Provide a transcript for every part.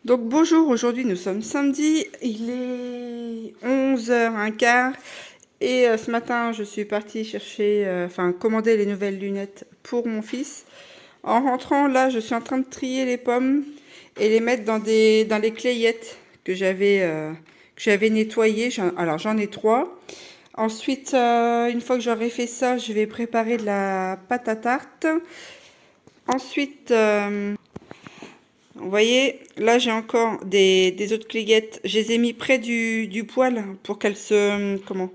Donc bonjour, aujourd'hui nous sommes samedi, il est 11h15 et ce matin je suis partie chercher, commander les nouvelles lunettes pour mon fils. En rentrant là, je suis en train de trier les pommes et les mettre dans les clayettes que j'avais nettoyées. Alors j'en ai 3. Ensuite, une fois que j'aurai fait ça, je vais préparer de la pâte à tarte. Ensuite, vous voyez, là j'ai encore des autres clayettes. Je les ai mis près du poêle pour qu'elles se... Comment?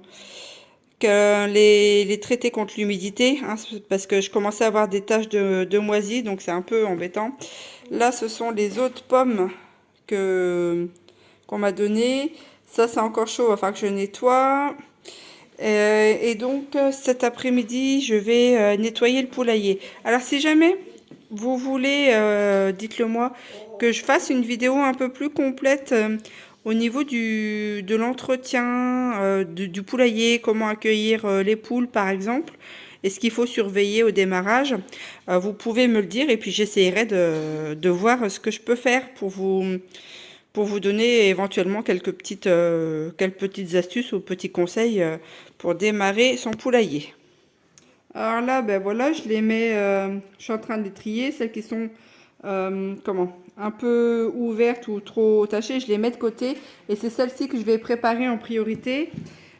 Que les traiter contre l'humidité, hein, parce que je commençais à avoir des taches de moisi, donc c'est un peu embêtant. Là, ce sont les autres pommes que qu'on m'a données. Ça, c'est encore chaud, il va falloir que je nettoie. Et donc, cet après-midi, je vais nettoyer le poulailler. Alors, si jamais vous voulez, dites-le moi, que je fasse une vidéo un peu plus complète au niveau de l'entretien du poulailler, comment accueillir les poules, par exemple, et ce qu'il faut surveiller au démarrage. Vous pouvez me le dire et puis j'essaierai de voir ce que je peux faire pour vous donner éventuellement quelques petites astuces ou petits conseils pour démarrer son poulailler. Alors là, ben voilà, je les mets, je suis en train de les trier, celles qui sont un peu ouvertes ou trop tachées, je les mets de côté et c'est celles-ci que je vais préparer en priorité.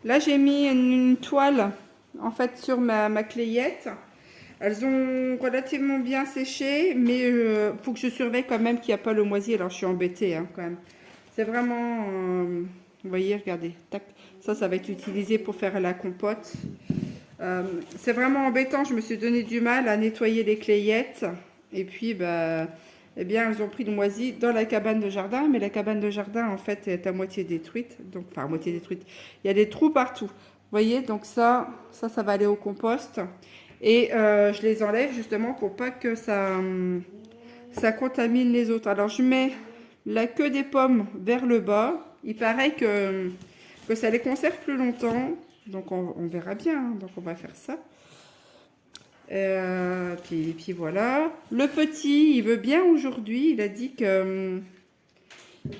Là, j'ai mis une toile en fait sur ma clayette. Elles ont relativement bien séché, mais faut que je surveille quand même qu'il n'y a pas le moisi. Alors je suis embêtée hein, quand même. C'est vraiment, vous voyez, regardez, tac. Ça va être utilisé pour faire la compote. C'est vraiment embêtant, je me suis donné du mal à nettoyer les clayettes. Et puis, bah, eh bien, elles ont pris le moisi dans la cabane de jardin. Mais la cabane de jardin, en fait, est à moitié détruite. Donc, enfin, à moitié détruite. Il y a des trous partout. Vous voyez, donc ça va aller au compost. Et je les enlève justement pour pas que ça contamine les autres. Alors, je mets la queue des pommes vers le bas. Il paraît que ça les conserve plus longtemps. Donc on verra bien, hein. Donc on va faire ça. Puis voilà. Le petit, il veut bien aujourd'hui. Il a dit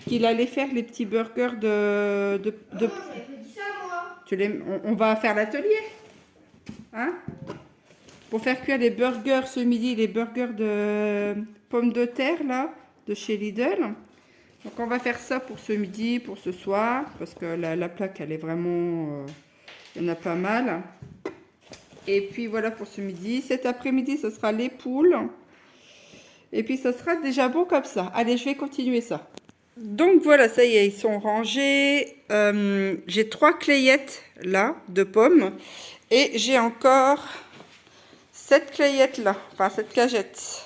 qu'il allait faire les petits burgers de... On va faire l'atelier. Hein? Pour faire cuire les burgers ce midi, les burgers de pommes de terre, là, de chez Lidl. Donc on va faire ça pour ce midi, pour ce soir. Parce que la plaque, elle est vraiment... il y en a pas mal. Et puis voilà pour ce midi. Cet après-midi, ce sera les poules. Et puis ça sera déjà bon comme ça. Allez, je vais continuer ça. Donc voilà, ça y est, ils sont rangés. J'ai 3 clayettes là de pommes. Et j'ai encore cette clayette là. Enfin, cette cagette.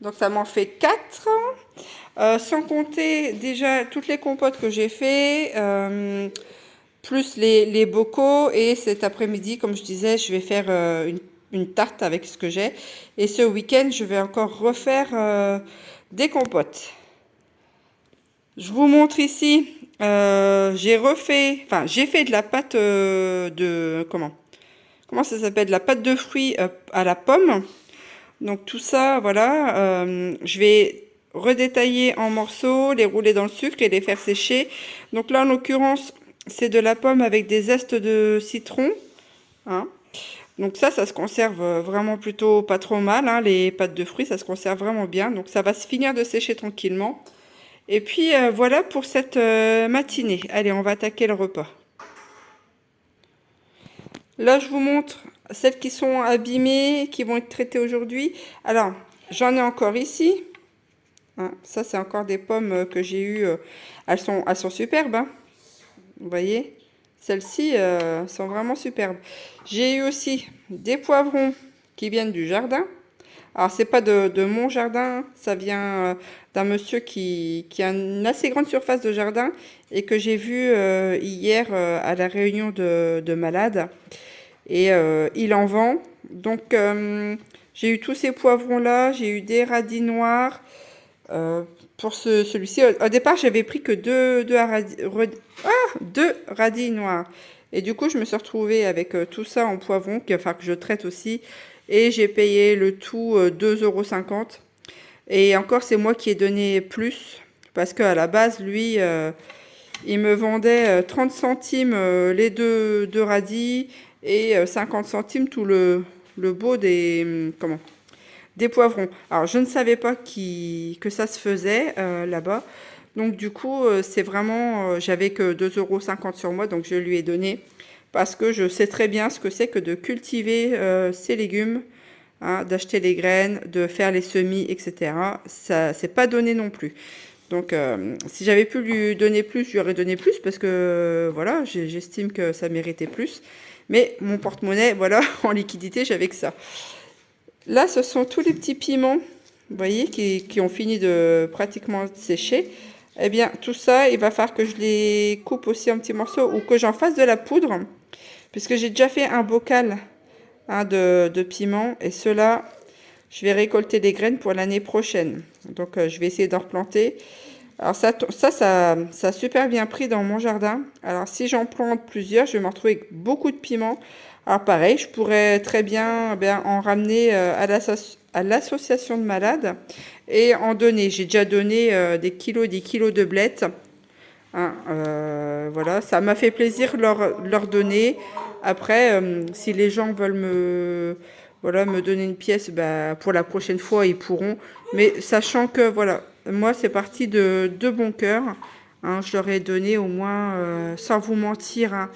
Donc ça m'en fait 4. Sans compter déjà toutes les compotes que j'ai fait. Plus les bocaux. Et cet après-midi, comme je disais, je vais faire une tarte avec ce que j'ai. Et ce week-end, je vais encore refaire des compotes. Je vous montre ici, j'ai fait de la pâte comment ça s'appelle, de la pâte de fruits à la pomme. Donc tout ça, voilà, je vais redétailler en morceaux, les rouler dans le sucre et les faire sécher. Donc là, en l'occurrence, c'est de la pomme avec des zestes de citron. Hein. Donc ça se conserve vraiment plutôt pas trop mal. Hein. Les pâtes de fruits, ça se conserve vraiment bien. Donc ça va se finir de sécher tranquillement. Et puis voilà pour cette matinée. Allez, on va attaquer le repas. Là, je vous montre celles qui sont abîmées, qui vont être traitées aujourd'hui. Alors, j'en ai encore ici. Hein, ça, c'est encore des pommes que j'ai eues. Elles sont superbes. Hein. Vous voyez? Celles-ci sont vraiment superbes. J'ai eu aussi des poivrons qui viennent du jardin. Alors, c'est pas de mon jardin, ça vient d'un monsieur qui a une assez grande surface de jardin et que j'ai vu hier à la réunion de malades. Et il en vend. Donc, j'ai eu tous ces poivrons-là, j'ai eu des radis noirs. Pour celui-ci, au départ, j'avais pris que deux radis noirs. Et du coup, je me suis retrouvée avec tout ça en poivron, que je traite aussi. Et j'ai payé le tout 2,50 €. Et encore, c'est moi qui ai donné plus. Parce qu'à la base, lui, il me vendait 30 centimes les deux radis et 50 centimes tout le pot des poivrons. Alors, je ne savais pas que ça se faisait là-bas. Donc, du coup, c'est vraiment... j'avais que 2,50 € sur moi, donc je lui ai donné. Parce que je sais très bien ce que c'est que de cultiver ces légumes, hein, d'acheter les graines, de faire les semis, etc. Ça, c'est pas donné non plus. Donc, si j'avais pu lui donner plus, je lui aurais donné plus parce que, voilà, j'estime que ça méritait plus. Mais mon porte-monnaie, voilà, en liquidité, j'avais que ça. Là, ce sont tous les petits piments, vous voyez, qui ont fini de pratiquement sécher. Eh bien, tout ça, il va falloir que je les coupe aussi en petits morceaux ou que j'en fasse de la poudre. Puisque j'ai déjà fait un bocal hein, de piments. Et ceux-là, je vais récolter des graines pour l'année prochaine. Donc, je vais essayer d'en replanter. Alors, ça a super bien pris dans mon jardin. Alors, si j'en plante plusieurs, je vais me retrouver avec beaucoup de piments. Alors, pareil, je pourrais très bien, en ramener à l'association de malades et en donner. J'ai déjà donné des kilos de blettes. Hein, voilà, ça m'a fait plaisir de leur donner. Après, si les gens veulent me donner une pièce, pour la prochaine fois, ils pourront. Mais sachant que, voilà, moi, c'est parti de bon cœur. Hein, je leur ai donné au moins, sans vous mentir, hein,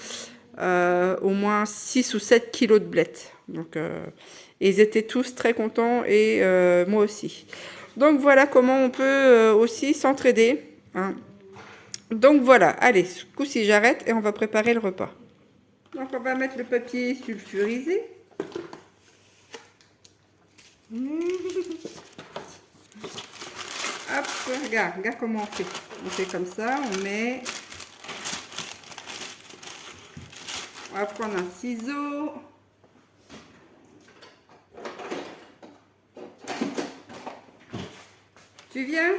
au moins 6 ou 7 kilos de blettes. Donc, ils étaient tous très contents et moi aussi. Donc, voilà comment on peut aussi s'entraider. Hein. Donc voilà, allez, ce coup-ci j'arrête et on va préparer le repas. Donc on va mettre le papier sulfurisé. Hop, regarde comment on fait. On fait comme ça, on met... On va prendre un ciseau. Tu viens ?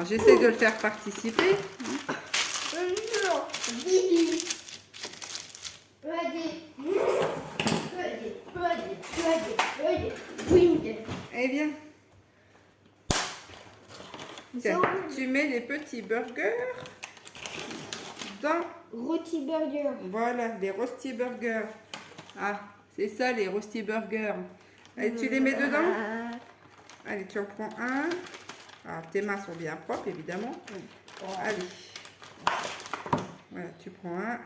J'essaie de le faire participer. Eh bien, tiens, tu mets les petits burgers dans... Rôti burger. Voilà, les rosti burgers. Ah, c'est ça les rosti burgers. Allez, tu les mets dedans. Allez, tu en prends un. Alors, tes mains sont bien propres, évidemment. Allez. Voilà, tu prends un.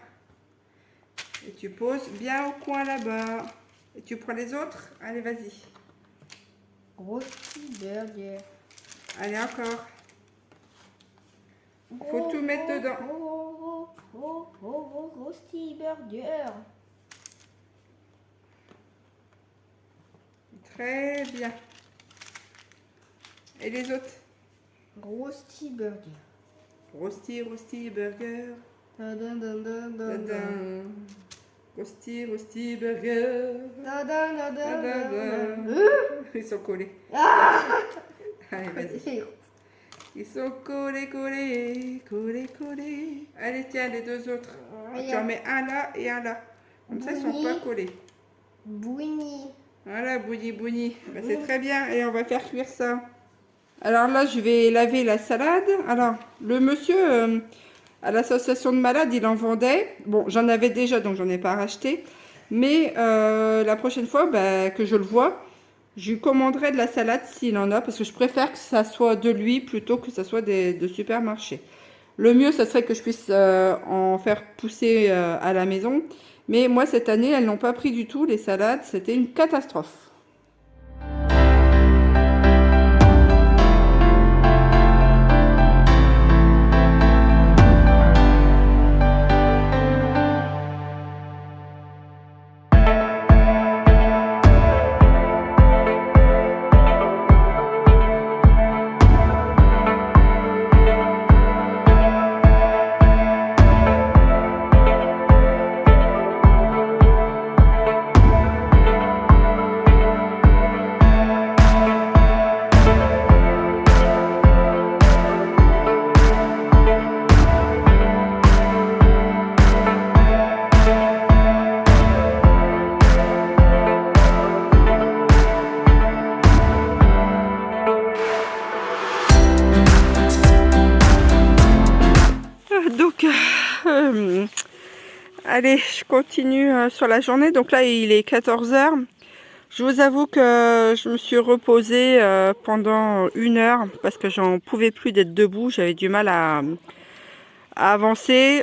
Et tu poses bien au coin là-bas. Et tu prends les autres. Allez, vas-y. Rôti burger. Allez, encore. Il faut tout mettre dedans. Rôti burger. Très bien. Et les autres? Rôti burger. Rosti burger. Tadam, dam, dam, dam, dam. Tadam. Rosti burger. Tadam, dam, dam, dam, dam. Ils sont collés. Allez, vas-y. Ils sont collés. Allez, tiens, les deux autres. Tu en mets un là et un là. Comme ça, ils sont pas collés. Bougni. Voilà, bougni. C'est très bien. Et on va faire cuire ça. Alors là, je vais laver la salade. Alors, le monsieur, à l'association de malades, il en vendait. Bon, j'en avais déjà, donc j'en ai pas racheté. Mais la prochaine fois que je le vois, je lui commanderai de la salade s'il en a. Parce que je préfère que ça soit de lui plutôt que ça soit de supermarché. Le mieux, ça serait que je puisse en faire pousser à la maison. Mais moi, cette année, elles n'ont pas pris du tout les salades. C'était une catastrophe. Allez, je continue sur la journée. Donc là, il est 14 heures. Je vous avoue que je me suis reposée pendant 1 heure parce que j'en pouvais plus d'être debout. J'avais du mal à avancer.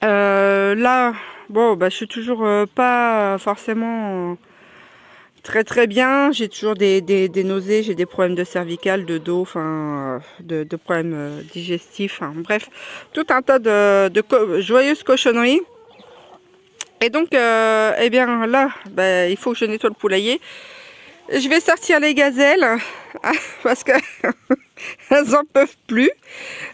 Là, bon, bah, je suis toujours pas forcément très bien. J'ai toujours des nausées, j'ai des problèmes de cervicales, de dos, enfin, de problèmes digestifs. Hein, bref, tout un tas de joyeuses cochonneries. Et donc, eh bien là, bah, il faut que je nettoie le poulailler. Je vais sortir les gazelles parce que elles en peuvent plus.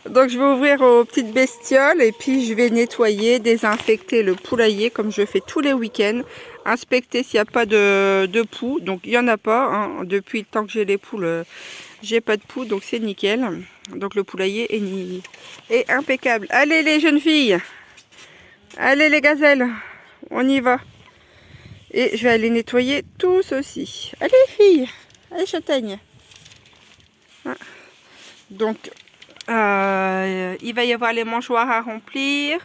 Donc je vais ouvrir aux petites bestioles et puis je vais nettoyer, désinfecter le poulailler comme je fais tous les week-ends. Inspecter s'il n'y a pas de poux. Donc il n'y en a pas. Hein. Depuis le temps que j'ai les poules, j'ai pas de poux. Donc c'est nickel. Donc le poulailler est impeccable. Allez les jeunes filles. Allez les gazelles. On y va. Et je vais aller nettoyer tout ceci. Allez filles, allez châtaigne. Hein. Donc, il va y avoir les mangeoires à remplir,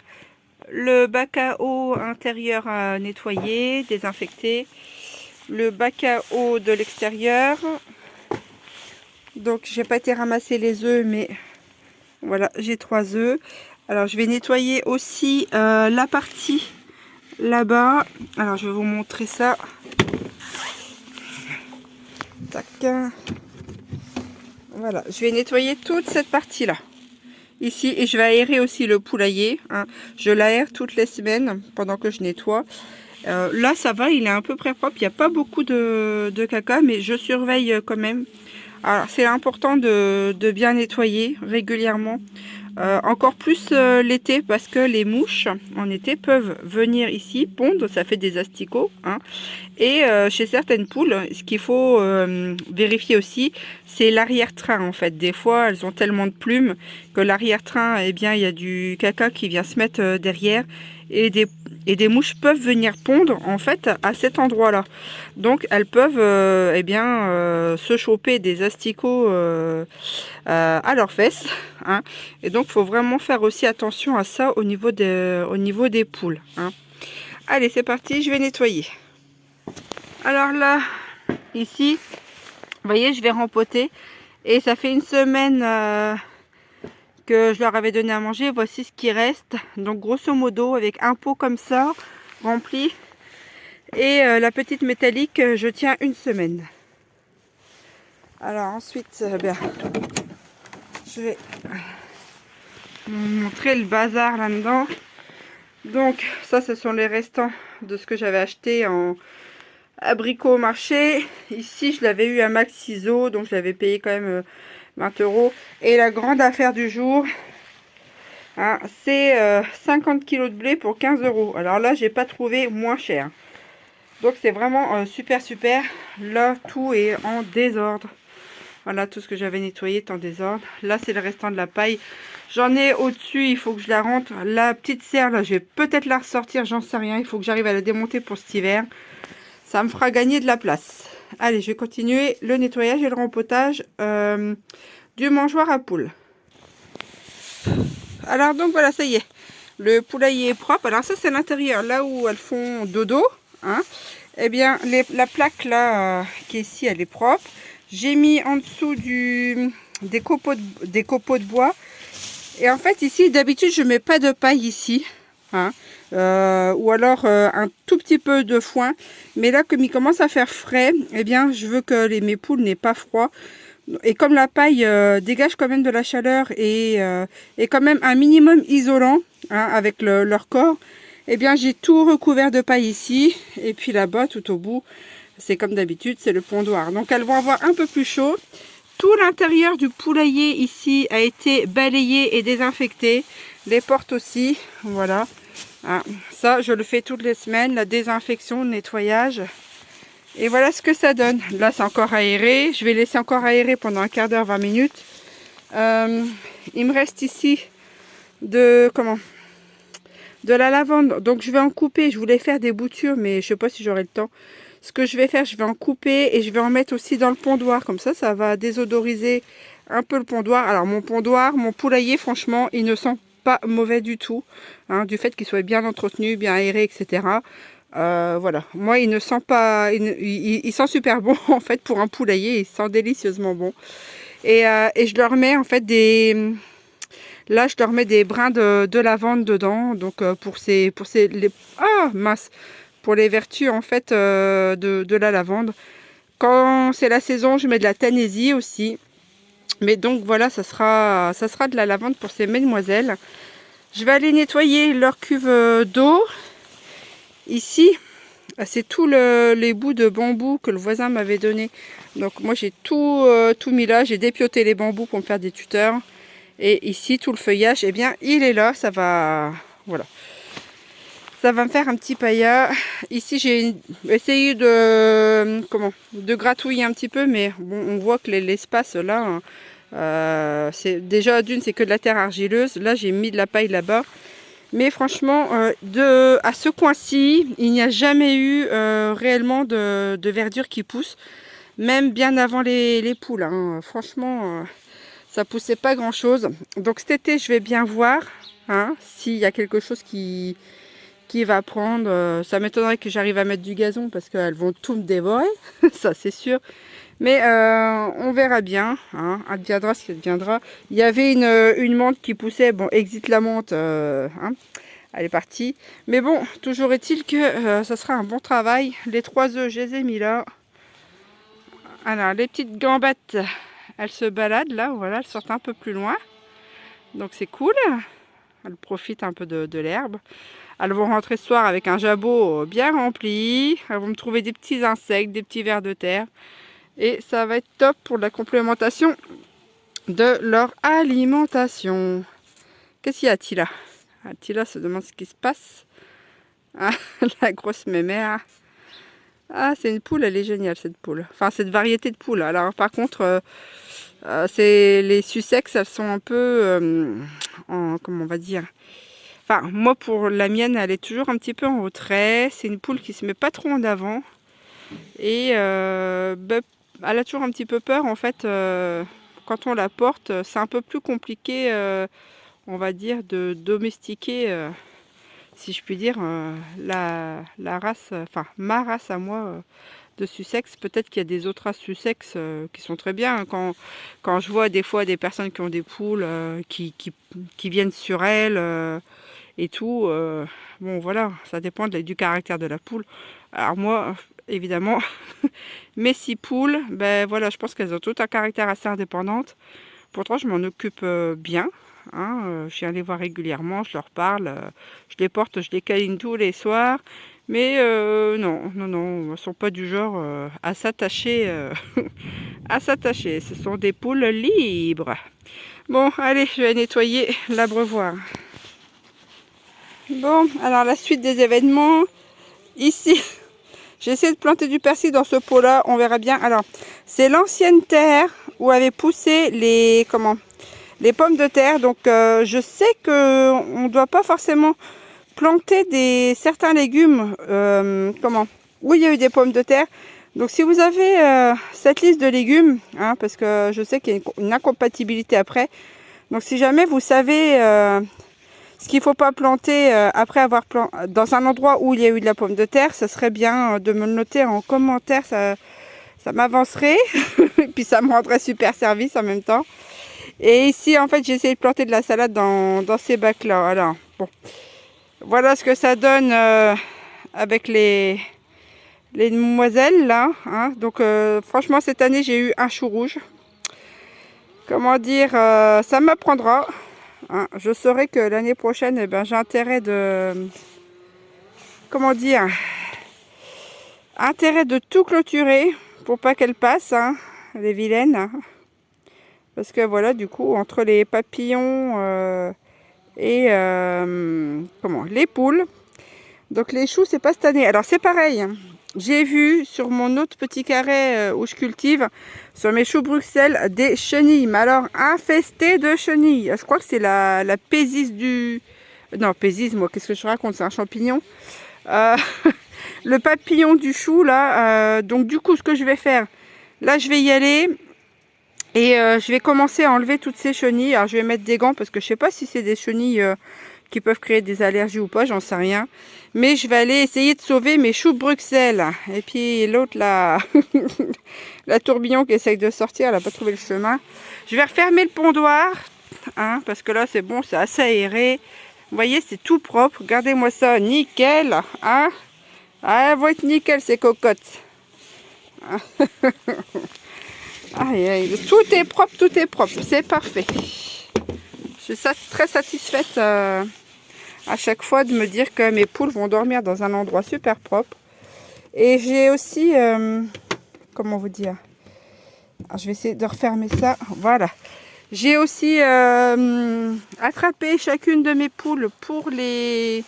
le bac à eau intérieur à nettoyer, désinfecter, le bac à eau de l'extérieur. Donc, j'ai pas été ramasser les œufs, mais voilà, j'ai 3 œufs. Alors, je vais nettoyer aussi la partie là-bas. Alors, je vais vous montrer ça. Tac. Voilà, je vais nettoyer toute cette partie là ici et je vais aérer aussi le poulailler, hein. Je l'aère toutes les semaines pendant que je nettoie. Là ça va, il est à peu près propre, il n'y a pas beaucoup de caca, mais je surveille quand même. Alors c'est important de bien nettoyer régulièrement. Encore plus l'été parce que les mouches en été peuvent venir ici pondre, ça fait des asticots, hein. Et chez certaines poules, ce qu'il faut vérifier aussi, c'est l'arrière-train en fait. Des fois, elles ont tellement de plumes que l'arrière-train, eh bien, il y a du caca qui vient se mettre derrière et des mouches peuvent venir pondre en fait à cet endroit-là. Donc, elles peuvent eh bien, se choper des asticots à leurs fesses. Hein. Et donc, il faut vraiment faire aussi attention à ça au niveau des poules. Hein. Allez, c'est parti, je vais nettoyer. Alors là, ici, vous voyez, je vais rempoter. Et ça fait 1 semaine que je leur avais donné à manger. Voici ce qui reste. Donc grosso modo, avec un pot comme ça, rempli. Et la petite métallique, je tiens 1 semaine. Alors ensuite, bien, je vais vous montrer le bazar là-dedans. Donc ça, ce sont les restants de ce que j'avais acheté en abricot au marché. Ici je l'avais eu à Max Ciseaux, donc je l'avais payé quand même 20 €. Et la grande affaire du jour, hein, c'est 50 kg de blé pour 15 €. Alors là j'ai pas trouvé moins cher, donc c'est vraiment super. Là tout est en désordre. Voilà, tout ce que j'avais nettoyé est en désordre. Là c'est le restant de la paille. J'en ai au-dessus, il faut que je la rentre. La petite serre là, je vais peut-être la ressortir, j'en sais rien. Il faut que j'arrive à la démonter pour cet hiver. Ça me fera gagner de la place. Allez, je vais continuer le nettoyage et le rempotage du mangeoire à poules. Alors donc voilà, ça y est. Le poulailler est propre. Alors ça c'est l'intérieur, là où elles font dodo. Hein. Eh bien, la plaque là qui est ici, elle est propre. J'ai mis en dessous des copeaux de bois. Et en fait ici, d'habitude, je mets pas de paille ici. Hein. Ou alors un tout petit peu de foin, mais là comme il commence à faire frais, eh bien je veux que mes poules n'aient pas froid, et comme la paille dégage quand même de la chaleur et quand même un minimum isolant, hein, avec leur corps, eh bien j'ai tout recouvert de paille ici, et puis là-bas tout au bout c'est comme d'habitude, c'est le pondoir, donc elles vont avoir un peu plus chaud. Tout l'intérieur du poulailler ici a été balayé et désinfecté, les portes aussi, voilà. Ah, ça je le fais toutes les semaines, la désinfection, le nettoyage, et voilà ce que ça donne. Là c'est encore aéré, je vais laisser encore aérer pendant un quart d'heure, 20 minutes. Il me reste ici de la lavande, donc je vais en couper. Je voulais faire des boutures mais je sais pas si j'aurai le temps. Ce que je vais faire, je vais en couper et je vais en mettre aussi dans le pondoir, comme ça va désodoriser un peu le pondoir. Alors mon pondoir, mon poulailler, franchement il ne sent pas mauvais du tout, hein, du fait qu'il soit bien entretenu, bien aéré, etc. Voilà, moi il ne sent pas, il sent super bon en fait pour un poulailler, il sent délicieusement bon. Et je leur mets en fait là je leur mets des brins de lavande dedans, donc pour les vertus en fait de la lavande. Quand c'est la saison, je mets de la tannaisie aussi. Mais donc voilà, ça sera de la lavande pour ces mesdemoiselles. Je vais aller nettoyer leur cuve d'eau. Ici, c'est tous les bouts de bambou que le voisin m'avait donné. Donc moi j'ai tout mis là. J'ai dépioté les bambous pour me faire des tuteurs. Et ici, tout le feuillage, eh bien, il est là. Ça va, voilà. Ça va me faire un petit paillat. Ici, j'ai essayé de gratouiller un petit peu, mais bon, on voit que l'espace là, c'est déjà d'une, c'est que de la terre argileuse. Là, j'ai mis de la paille là-bas. Mais franchement, à ce coin-ci, il n'y a jamais eu réellement de verdure qui pousse, même bien avant les poules, hein. Franchement, ça poussait pas grand-chose. Donc cet été, je vais bien voir, hein, s'il y a quelque chose qui va prendre. Ça m'étonnerait que j'arrive à mettre du gazon parce qu'elles vont tout me dévorer, ça c'est sûr. Mais on verra bien, hein, adviendra ce qui adviendra. Il y avait une menthe qui poussait, bon, exit la menthe, hein, elle est partie. Mais bon, toujours est-il que ça sera un bon travail. Les 3 œufs, je les ai mis là. Alors, les petites gambettes, elles se baladent là, voilà, elles sortent un peu plus loin. Donc c'est cool, elles profitent un peu de l'herbe. Elles vont rentrer ce soir avec un jabot bien rempli. Elles vont me trouver des petits insectes, des petits vers de terre. Et ça va être top pour la complémentation de leur alimentation. Qu'est-ce qu'il y a, Tila? Tila se demande ce qui se passe. Ah, la grosse mémère. Ah, c'est une poule, elle est géniale cette poule. Enfin, cette variété de poule. Alors par contre, c'est les Sussex, elles sont un peu... comment on va dire? Enfin, moi pour la mienne, elle est toujours un petit peu en retrait. C'est une poule qui se met pas trop en avant. Et elle a toujours un petit peu peur en fait. Quand on la porte, c'est un peu plus compliqué, on va dire, de domestiquer, si je puis dire, la race, enfin ma race à moi de Sussex. Peut-être qu'il y a des autres races Sussex qui sont très bien. Quand je vois des fois des personnes qui ont des poules qui viennent sur elles et tout, bon voilà, ça dépend du caractère de la poule. Alors moi, évidemment, mes 6 poules, ben voilà, je pense qu'elles ont toutes un caractère assez indépendante. Pourtant, je m'en occupe bien. Hein, je viens les voir régulièrement, je leur parle, je les porte, je les câline tous les soirs. Mais non, elles ne sont pas du genre à s'attacher. À s'attacher. Ce sont des poules libres. Bon, allez, je vais nettoyer l'abreuvoir. Bon, alors la suite des événements. Ici, j'ai essayé de planter du persil dans ce pot-là, on verra bien. Alors, c'est l'ancienne terre où avaient poussé les pommes de terre. Donc, je sais qu'on ne doit pas forcément planter certains légumes où il y a eu des pommes de terre. Donc, si vous avez cette liste de légumes, hein, parce que je sais qu'il y a une incompatibilité après. Donc, si jamais vous savez... ce qu'il ne faut pas planter après avoir planté dans un endroit où il y a eu de la pomme de terre, ça serait bien de me le noter en commentaire, ça m'avancerait, et puis ça me rendrait super service en même temps. Et ici, en fait, j'ai essayé de planter de la salade dans ces bacs-là. Alors, bon, voilà ce que ça donne avec les demoiselles, là. Hein. Donc, franchement, cette année, j'ai eu un chou rouge. Comment dire, ça m'apprendra. Hein, je saurai que l'année prochaine, eh ben, j'ai intérêt de... Comment dire? Intérêt de tout clôturer pour pas qu'elles passent, hein, les vilaines. Hein. Parce que voilà, du coup, entre les papillons et les poules. Donc les choux, c'est pas cette année. Alors c'est pareil. Hein. J'ai vu sur mon autre petit carré où je cultive, sur mes choux Bruxelles, des chenilles. Mais alors, infestées de chenilles. Je crois que c'est la pésis du... Non, pésis, moi, qu'est-ce que je raconte? C'est un champignon. Le papillon du chou, là. Donc, du coup, ce que je vais faire, là, je vais y aller. Et je vais commencer à enlever toutes ces chenilles. Alors je vais mettre des gants parce que je sais pas si c'est des chenilles qui peuvent créer des allergies ou pas, j'en sais rien. Mais je vais aller essayer de sauver mes choux de Bruxelles. Et puis l'autre là, la tourbillon qui essaye de sortir, elle n'a pas trouvé le chemin. Je vais refermer le pondoir, hein, parce que là c'est bon, c'est assez aéré. Vous voyez, c'est tout propre. Regardez-moi ça, nickel. Hein, ah, elles vont être nickel ces cocottes. Aïe, aïe, tout est propre, c'est parfait. Je suis très satisfaite à chaque fois de me dire que mes poules vont dormir dans un endroit super propre. Et j'ai aussi, comment vous dire, alors, je vais essayer de refermer ça, voilà. J'ai aussi attrapé chacune de mes poules pour les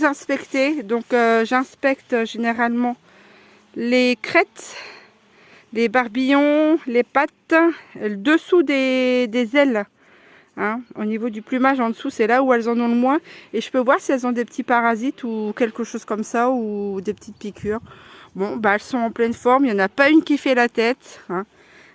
inspecter. Donc j'inspecte généralement les crêtes, les barbillons, les pattes, le dessous des ailes. Hein, au niveau du plumage en dessous, c'est là où elles en ont le moins. Et je peux voir si elles ont des petits parasites ou quelque chose comme ça, ou des petites piqûres. Bon, bah, elles sont en pleine forme. Il n'y en a pas une qui fait la tête. Hein.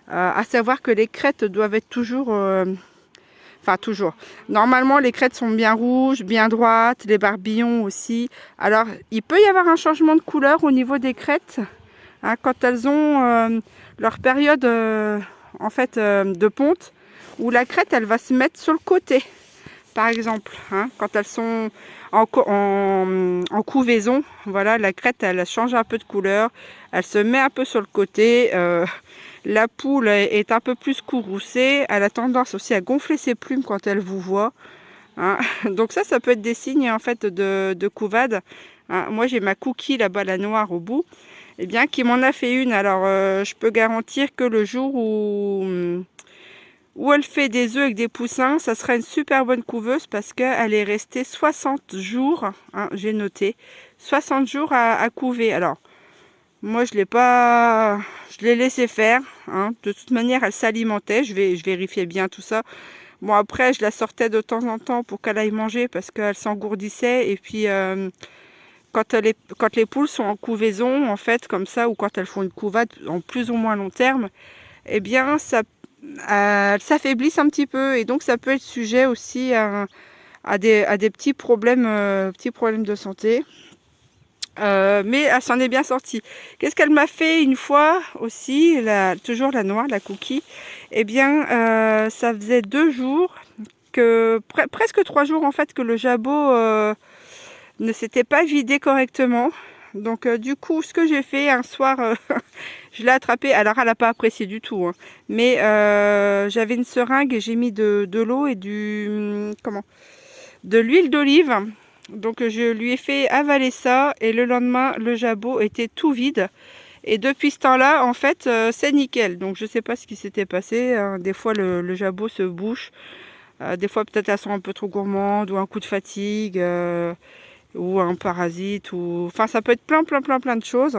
À savoir que les crêtes doivent être toujours... Enfin, toujours. Normalement, les crêtes sont bien rouges, bien droites. Les barbillons aussi. Alors, il peut y avoir un changement de couleur au niveau des crêtes. Hein, quand elles ont leur période en fait, de ponte, où la crête elle va se mettre sur le côté, par exemple, hein, quand elles sont en couvaison, voilà, la crête elle change un peu de couleur, elle se met un peu sur le côté, la poule est un peu plus courroucée, elle a tendance aussi à gonfler ses plumes quand elle vous voit, hein. Donc ça peut être des signes en fait de couvade, hein. Moi j'ai ma cookie là-bas, la noire au bout, eh bien qui m'en a fait une. Alors je peux garantir que le jour où elle fait des œufs avec des poussins, ça sera une super bonne couveuse parce qu'elle est restée 60 jours, hein, j'ai noté, 60 jours à couver. Alors, moi je l'ai laissé faire, hein. De toute manière elle s'alimentait, je vérifiais bien tout ça. Bon après je la sortais de temps en temps pour qu'elle aille manger parce qu'elle s'engourdissait et puis quand les poules sont en couvaison en fait comme ça ou quand elles font une couvade en plus ou moins long terme, eh bien ça elles s'affaiblissent un petit peu et donc ça peut être sujet aussi à des petits problèmes de santé. Mais elle s'en est bien sortie. Qu'est-ce qu'elle m'a fait une fois aussi, toujours la noire, la cookie. Eh bien, ça faisait 2 jours, presque 3 jours en fait, que le jabot ne s'était pas vidé correctement. Donc du coup, ce que j'ai fait un soir, je l'ai attrapée. Alors, elle n'a pas apprécié du tout, hein. Mais j'avais une seringue et j'ai mis de l'eau et de l'huile d'olive. Donc je lui ai fait avaler ça et le lendemain, le jabot était tout vide. Et depuis ce temps-là, en fait, c'est nickel. Donc je ne sais pas ce qui s'était passé, hein. Des fois, le jabot se bouche. Des fois, peut-être elles sont un peu trop gourmandes ou un coup de fatigue. Ou un parasite, ou enfin ça peut être plein de choses.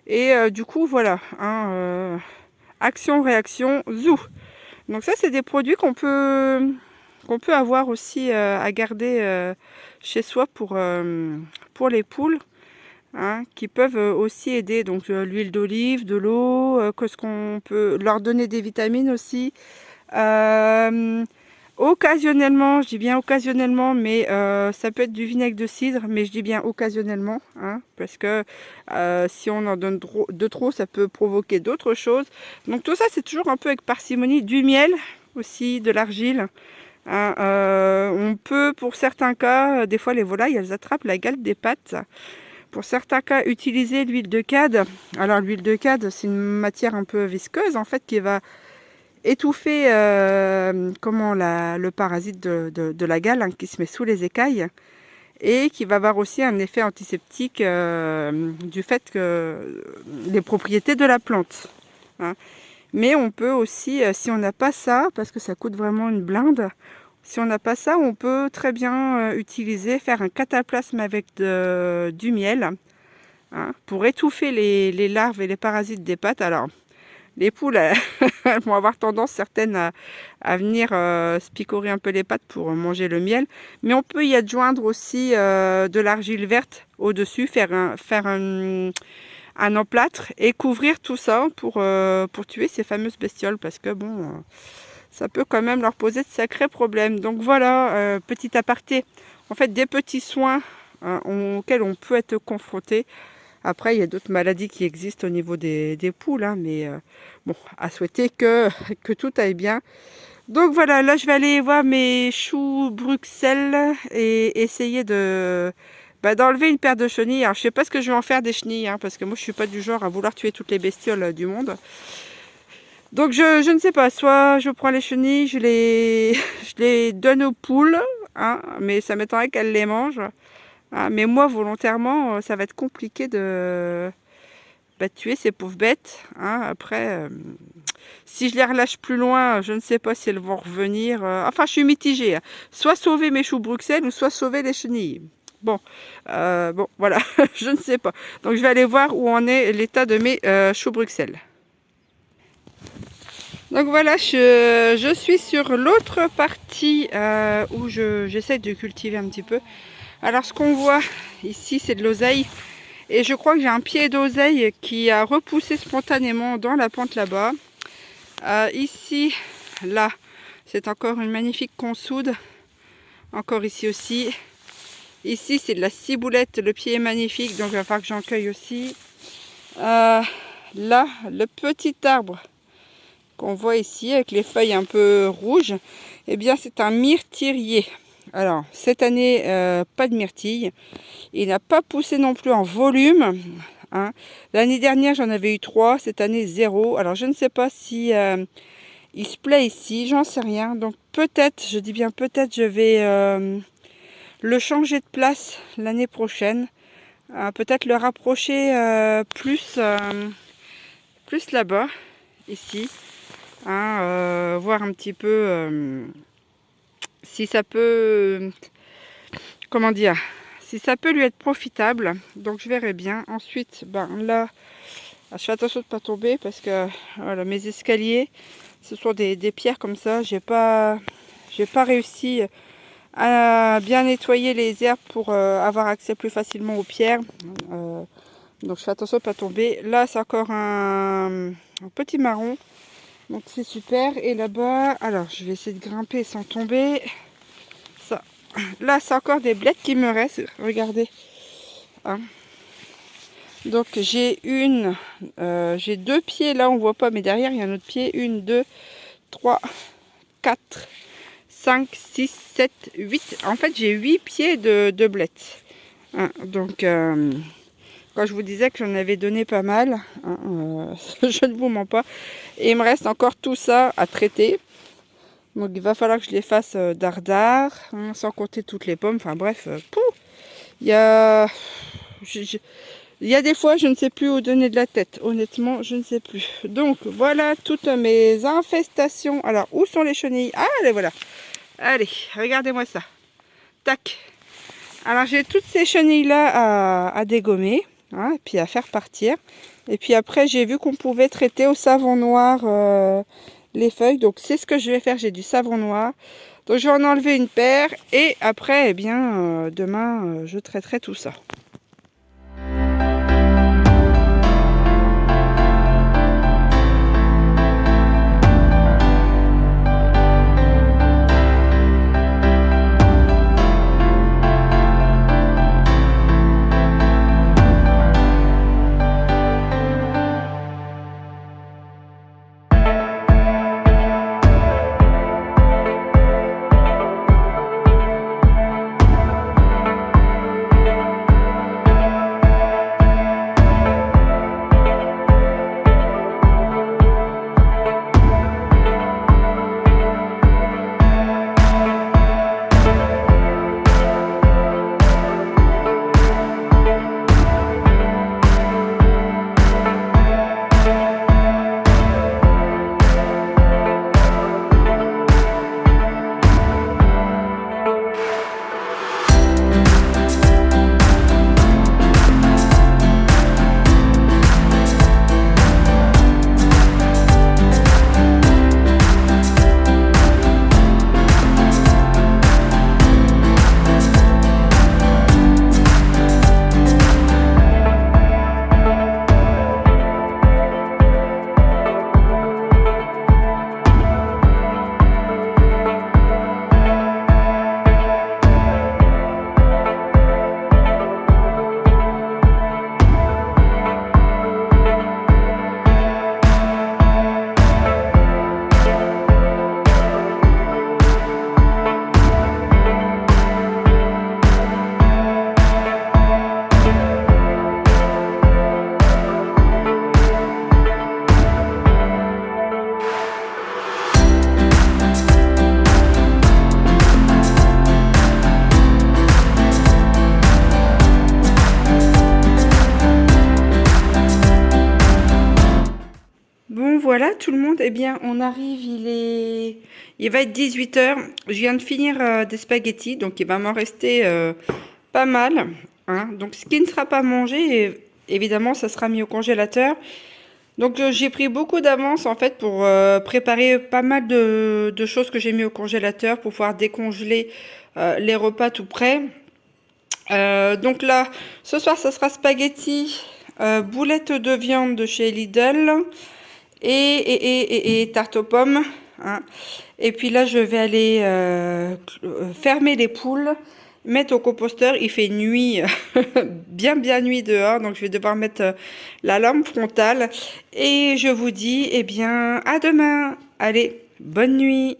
Et du coup voilà, hein, action, réaction, zou. Donc ça c'est des produits qu'on peut avoir aussi à garder chez soi pour les poules, hein, qui peuvent aussi aider. Donc l'huile d'olive, de l'eau, qu'est-ce qu'on peut leur donner, des vitamines aussi. Occasionnellement, je dis bien occasionnellement, mais ça peut être du vinaigre de cidre, mais je dis bien occasionnellement, hein, parce que si on en donne de trop, ça peut provoquer d'autres choses. Donc tout ça, c'est toujours un peu avec parcimonie. Du miel aussi, de l'argile, hein. On peut, pour certains cas, des fois les volailles, elles attrapent la gale des pattes. Pour certains cas, utiliser l'huile de cade. Alors l'huile de cade, c'est une matière un peu visqueuse, en fait, qui va étouffer le parasite de la gale, hein, qui se met sous les écailles et qui va avoir aussi un effet antiseptique du fait que les propriétés de la plante, hein. Mais on peut aussi, si on n'a pas ça, parce que ça coûte vraiment une blinde, si on n'a pas ça, on peut très bien faire un cataplasme avec du miel, hein, pour étouffer les larves et les parasites des pattes. Alors, les poules, elles vont avoir tendance, certaines, à venir se picorer un peu les pattes pour manger le miel. Mais on peut y adjoindre aussi de l'argile verte au-dessus, faire un un emplâtre et couvrir tout ça pour tuer ces fameuses bestioles parce que bon, ça peut quand même leur poser de sacrés problèmes. Donc voilà, petit aparté, en fait des petits soins auxquels on peut être confronté. Après, il y a d'autres maladies qui existent au niveau des poules, hein, mais bon, à souhaiter que tout aille bien. Donc voilà, là je vais aller voir mes choux Bruxelles et essayer d'enlever une paire de chenilles. Alors je sais pas ce que je vais en faire des chenilles, hein, parce que moi je suis pas du genre à vouloir tuer toutes les bestioles du monde. Donc je ne sais pas, soit je prends les chenilles, je les donne aux poules, hein, mais ça m'étonnerait qu'elles les mangent. Hein, mais moi volontairement, ça va être compliqué de tuer ces pauvres bêtes. Hein. Après, si je les relâche plus loin, je ne sais pas si elles vont revenir. Enfin, je suis mitigée. Hein. Soit sauver mes choux Bruxelles ou soit sauver les chenilles. Bon, voilà, je ne sais pas. Donc, je vais aller voir où en est l'état de mes choux Bruxelles. Donc voilà, je suis sur l'autre partie où j'essaie de cultiver un petit peu. Alors, ce qu'on voit ici, c'est de l'oseille. Et je crois que j'ai un pied d'oseille qui a repoussé spontanément dans la pente là-bas. Ici, là, c'est encore une magnifique consoude. Encore ici aussi. Ici, c'est de la ciboulette. Le pied est magnifique, donc il va falloir que j'en cueille aussi. Là, le petit arbre qu'on voit ici, avec les feuilles un peu rouges, eh bien, c'est un myrtilier. Alors, cette année, pas de myrtille. Il n'a pas poussé non plus en volume. Hein. L'année dernière, j'en avais eu 3. Cette année, 0. Alors, je ne sais pas si il se plaît ici. J'en sais rien. Donc, peut-être, je dis bien peut-être, je vais le changer de place l'année prochaine. Peut-être le rapprocher plus là-bas, ici. Hein, voir un petit peu si ça peut... comment dire, si ça peut lui être profitable. Donc je verrai bien. Ensuite, là, je fais attention de ne pas tomber parce que voilà, mes escaliers, ce sont des pierres comme ça. J'ai pas réussi à bien nettoyer les herbes pour avoir accès plus facilement aux pierres. Donc je fais attention de ne pas tomber. Là, c'est encore un petit marron. Donc c'est super. Et là-bas, alors je vais essayer de grimper sans tomber. Ça. Là, c'est encore des blettes qui me restent. Regardez. Hein. Donc j'ai j'ai 2 pieds là, on voit pas, mais derrière il y a un autre pied. 1, 2, 3, 4, 5, 6, 7, 8. En fait, j'ai 8 pieds de blettes. Hein. Donc quand je vous disais que j'en avais donné pas mal, hein, je ne vous mens pas. Et il me reste encore tout ça à traiter. Donc il va falloir que je les fasse dardard, hein, sans compter toutes les pommes. Enfin bref, il y a des fois je ne sais plus où donner de la tête. Honnêtement, je ne sais plus. Donc voilà toutes mes infestations. Alors où sont les chenilles? Ah, les voilà. Allez, regardez-moi ça. Tac. Alors j'ai toutes ces chenilles là à dégommer, hein, et puis à faire partir. Et puis après j'ai vu qu'on pouvait traiter au savon noir les feuilles. Donc c'est ce que je vais faire. J'ai du savon noir. Donc je vais en enlever une paire. Et après, eh bien, demain, je traiterai tout ça. voilà tout le monde, eh bien on arrive, il va être 18 h. Je viens de finir des spaghettis, donc il va m'en rester pas mal. Hein. Donc ce qui ne sera pas mangé, évidemment, ça sera mis au congélateur. Donc j'ai pris beaucoup d'avance en fait pour préparer pas mal de choses que j'ai mis au congélateur pour pouvoir décongeler les repas tout prêts. Donc là, ce soir, ça sera spaghetti, boulettes de viande de chez Lidl et tarte aux pommes. Hein. Et puis là, je vais aller fermer les poules, mettre au composteur. Il fait nuit, bien nuit dehors, donc je vais devoir mettre la lampe frontale. Et je vous dis, eh bien, à demain. Allez, bonne nuit.